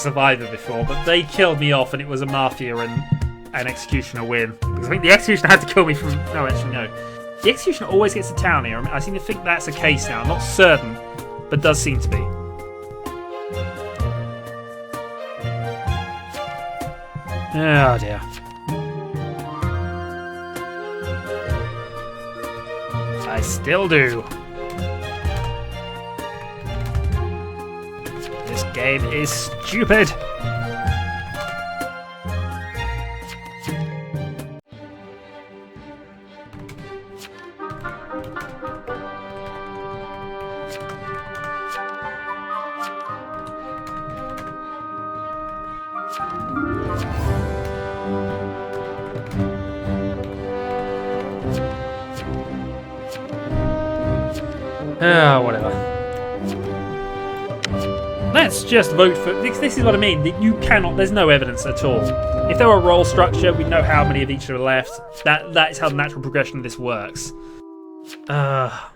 Survivor before, but they killed me off and it was a Mafia and an Executioner win. Because I think the Executioner had to kill me from... No, actually, no. The Executioner always gets a town here. I seem to think that's the case now. I'm not certain, but does seem to be. Oh, dear. I still do. This game is stupid. Whatever. Let's just vote for... This is what I mean. You cannot... There's no evidence at all. If there were a role structure, we'd know how many of each are left. That is how the natural progression of this works. I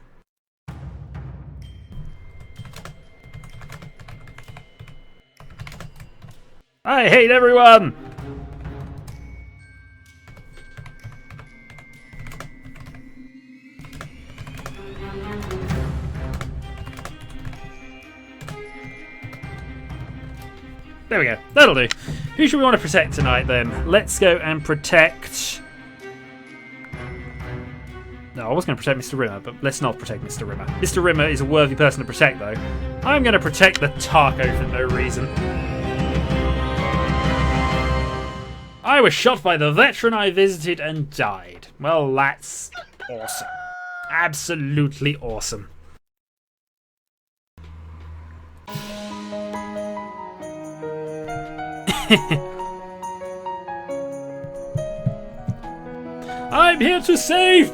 hate everyone! There we go. That'll do. Who should we want to protect tonight, then? Let's go and protect... No, I was going to protect Mr. Rimmer, but let's not protect Mr. Rimmer. Mr. Rimmer is a worthy person to protect, though. I'm going to protect the Taco for no reason. I was shot by the veteran I visited and died. Well, that's awesome. Absolutely awesome. I'm here to save.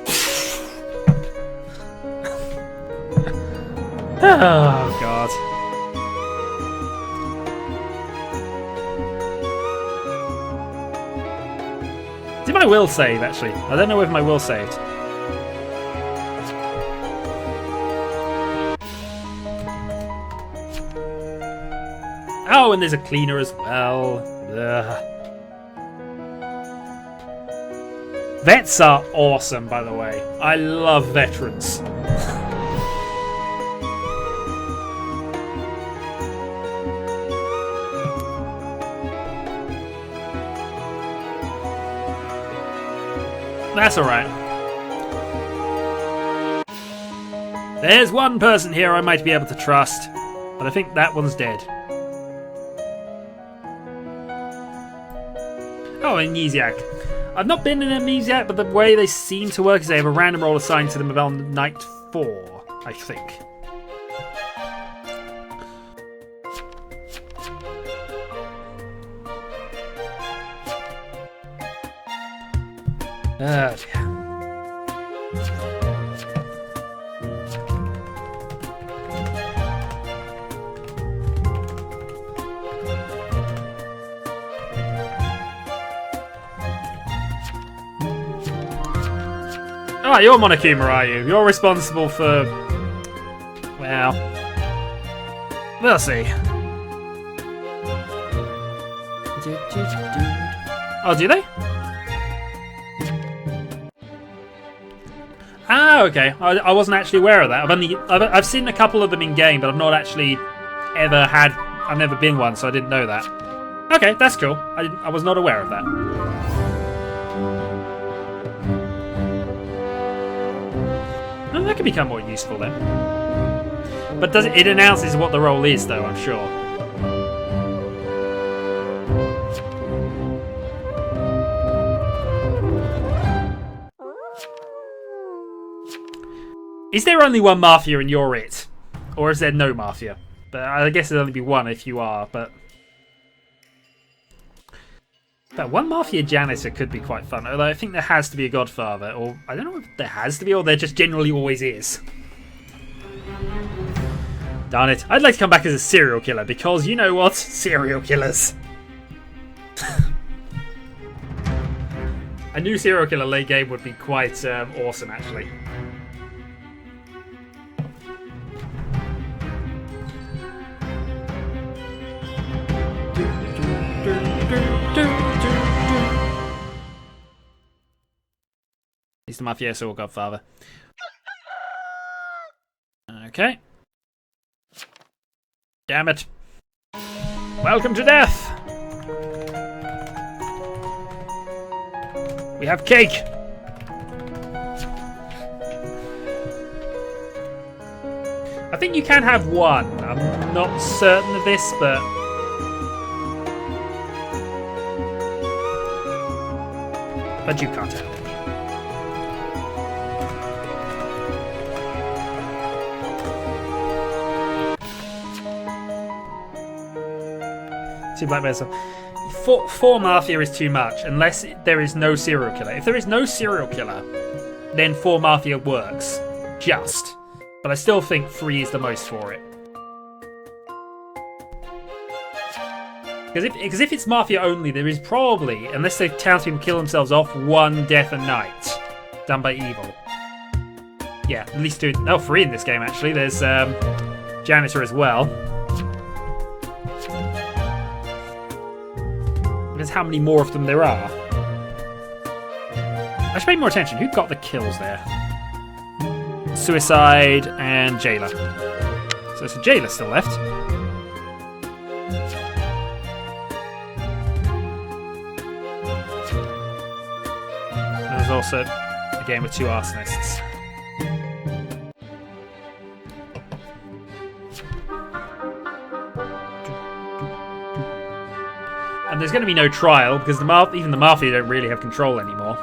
Oh God. Did my will save actually? I don't know if my will saved. Oh, and there's a cleaner as well. Ugh. Vets are awesome, by the way. I love veterans. That's alright. There's one person here I might be able to trust, but I think that one's dead. Oh, Amnesiac. I've not been in Amnesiac, but the way they seem to work is they have a random roll assigned to them on night 4, I think. Yeah. Ah, you're Monokuma, are you? You're responsible for... Well... We'll see. Oh, do they? Ah, okay. I wasn't actually aware of that. I've seen a couple of them in game, but I've not actually ever had... I've never been one, so I didn't know that. Okay, that's cool. I was not aware of that. Well, that could become more useful then. But does it announces what the role is, though, I'm sure. Is there only one Mafia and you're it? Or is there no Mafia? But I guess there'd only be one if you are, but... But one Mafia janitor could be quite fun, although I think there has to be a Godfather, or I don't know if there has to be, or there just generally always is. Darn it. I'd like to come back as a serial killer, because you know what? Serial killers. A new serial killer late game would be quite awesome, actually. He's the mafioso or godfather. Okay. Damn it. Welcome to death! We have cake! I think you can have one. I'm not certain of this, but... But you can't have it. Two black bears. Four mafia is too much, unless there is no serial killer. If there is no serial killer, then 4 mafia works. Just. But I still think 3 is the most for it. Because if it's mafia only, there is probably, unless the townspeople kill themselves off, 1 death a night done by evil. Yeah, at least 2. No, 3 in this game actually. There's janitor as well. Because how many more of them there are. I should pay more attention. Who got the kills there? Suicide and jailer. So it's a jailer still left. And there's also a game with 2 arsonists. And there's going to be no trial because even the mafia don't really have control anymore.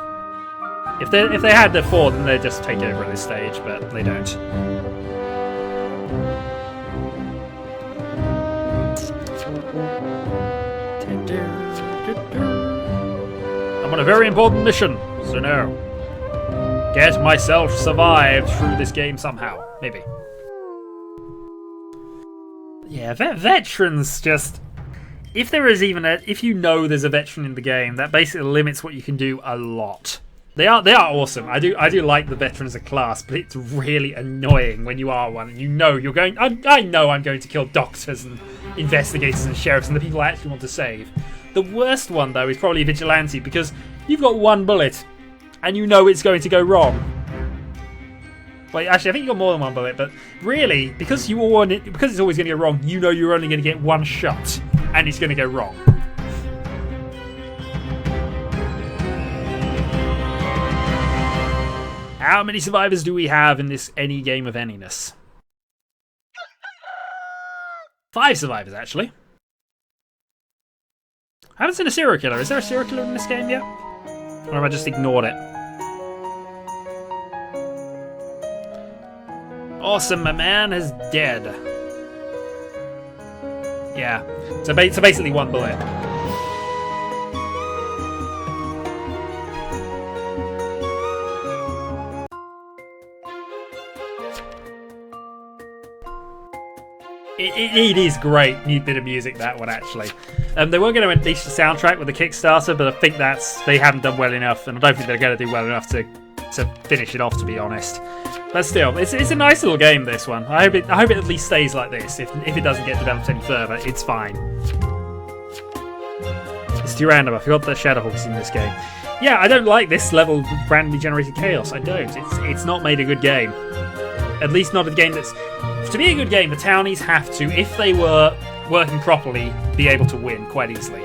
If they had their 4, then they'd just take over at this stage, but they don't. I'm on a very important mission, so no. Get myself survived through this game somehow, maybe. Yeah, veterans just. If there is even if you know there's a veteran in the game, that basically limits what you can do a lot. They are awesome. I do like the veteran as a class, but it's really annoying when you are one and you know you're going. I know I'm going to kill doctors and investigators and sheriffs and the people I actually want to save. The worst one though is probably vigilante because you've got 1 bullet and you know it's going to go wrong. Well, actually, I think you got more than 1 bullet, but really, because it's always going to go wrong, you know you're only going to get 1 shot and it's going to go wrong. How many survivors do we have in this any game of anyness? 5 survivors, actually. I haven't seen a serial killer. Is there a serial killer in this game yet? Or have I just ignored it? Awesome, my man is dead. Yeah. So basically 1 bullet. It is great new bit of music, that one, actually. They were going to unleash the soundtrack with a Kickstarter, but I think they haven't done well enough, and I don't think they're going to do well enough to finish it off, to be honest. But still, it's a nice little game, this one. I hope it at least stays like this. If it doesn't get developed any further, it's fine. It's too random. I forgot that Shadowhawk's in this game. Yeah, I don't like this level of randomly generated chaos. I don't. It's not made a good game. At least not a game that's... To be a good game, the townies have to, if they were working properly, be able to win quite easily.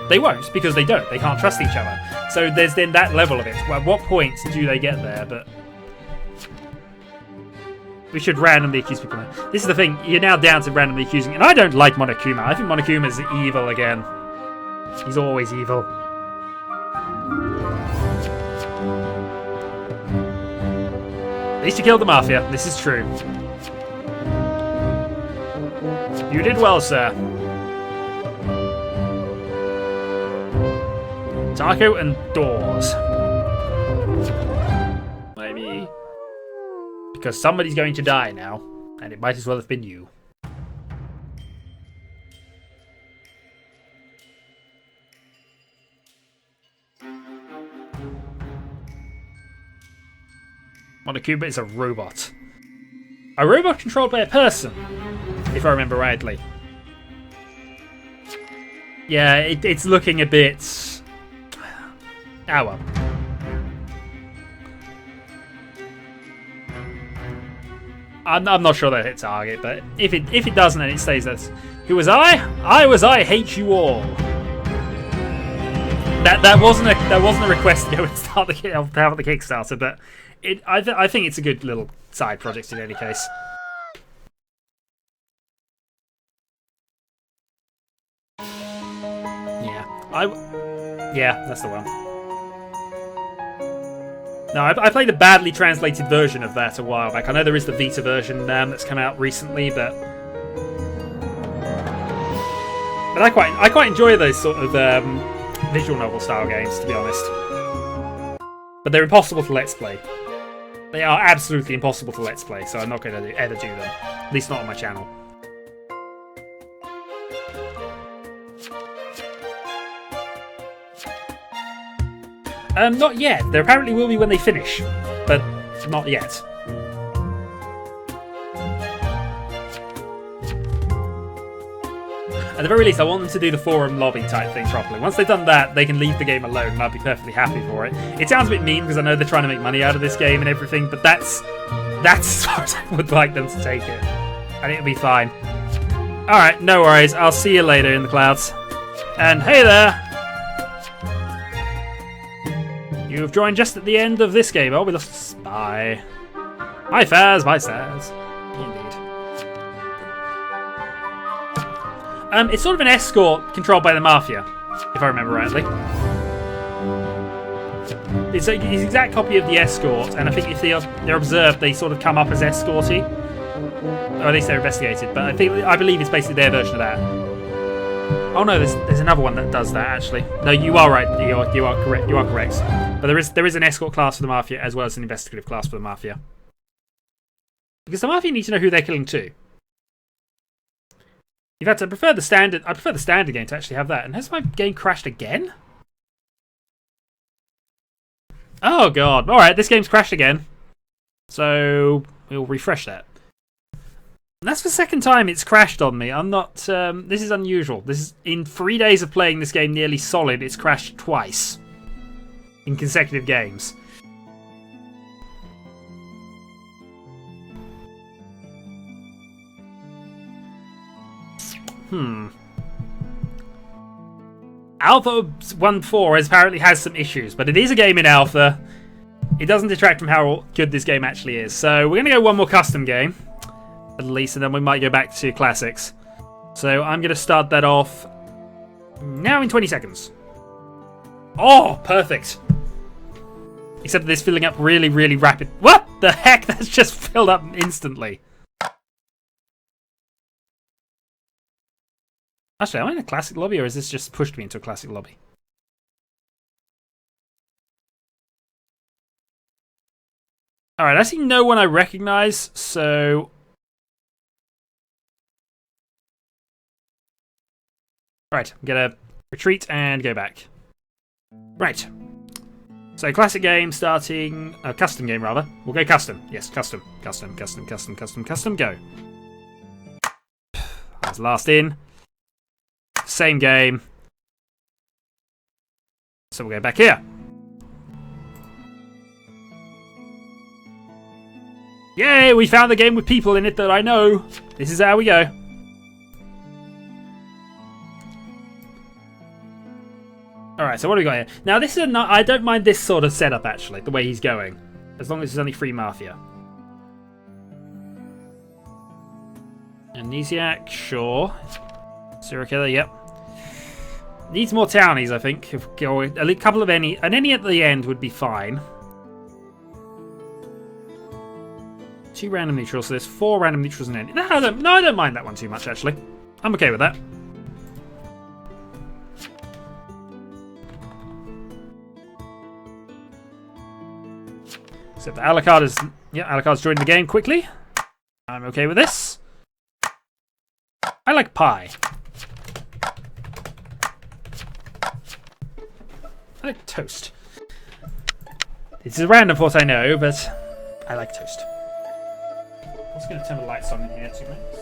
They won't, because they don't. They can't trust each other. So there's then that level of it. Well, at what point do they get there? But we should randomly accuse people now. This is the thing. You're now down to randomly accusing. And I don't like Monokuma. I think Monokuma's evil again. He's always evil. At least you killed the Mafia. This is true. You did well, sir. Taco and doors. Maybe. Because somebody's going to die now, and it might as well have been you. Monokuma is a robot. A robot controlled by a person, if I remember rightly. Yeah, it's looking a bit... Ah, well. I'm not sure that hit target, but if it doesn't, then it stays as who was I? I was I hate you all. That wasn't a request to go and start the Kickstarter, but I think it's a good little side project in any case. Yeah, that's the one. No, I played a badly translated version of that a while back. I know there is the Vita version that's come out recently, but I quite enjoy those sort of visual novel style games, to be honest. But they're impossible to Let's Play. They are absolutely impossible to Let's Play, so I'm not going to ever do them. At least not on my channel. Not yet. There apparently will be when they finish, but not yet. At the very least, I want them to do the forum lobby type thing properly. Once they've done that, they can leave the game alone, and I'll be perfectly happy for it. It sounds a bit mean because I know they're trying to make money out of this game and everything, but that's as far as I would like them to take it, and it'll be fine. All right, no worries. I'll see you later in the clouds. And hey there. You've joined just at the end of this game. Oh, we lost a spy. Hi, Faz. Bye, Saz. Indeed. It's sort of an escort controlled by the Mafia, if I remember rightly. It's an exact copy of the escort, and I think if they're observed, they sort of come up as escorty. Or at least they're investigated, but I believe it's basically their version of that. Oh no, there's another one that does that actually. No, you are right. You are correct. You are correct. But there is an escort class for the Mafia as well as an investigative class for the Mafia. Because the Mafia need to know who they're killing too. In fact, I prefer the standard game to actually have that. And has my game crashed again? Oh god. All right, this game's crashed again. So we'll refresh that. And that's the second time it's crashed on me. I'm not... this is unusual. This is in 3 days of playing this game nearly solid, it's crashed twice. In consecutive games. Alpha 1.4 apparently has some issues, but it is a game in alpha. It doesn't detract from how good this game actually is. So we're going to go one more custom game. At least, and then we might go back to classics. So I'm going to start that off now in 20 seconds. Oh, perfect. Except this filling up really, really rapid. What the heck? That's just filled up instantly. Actually, am I in a classic lobby, or has this just pushed me into a classic lobby? Alright, I see no one I recognize, so... Right, I'm gonna retreat and go back. Right. So, classic game starting... custom game, rather. We'll go custom. Yes, custom. Custom, go. That's last in. Same game. So, we'll go back here. Yay, we found the game with people in it that I know. This is how we go. Alright, so what do we got here? Now, this is I don't mind this sort of setup, actually, the way he's going. As long as there's only 3 Mafia. Amnesiac, sure. Serial killer, yep. Needs more townies, I think. A couple of any at the end would be fine. 2 random neutrals, so there's 4 random neutrals in any. No, I don't mind that one too much, actually. I'm okay with that. Except that Alucard's joined the game quickly. I'm okay with this. I like pie. I like toast. This is random for what I know, but I like toast. I'm just going to turn the lights on in here 2 minutes.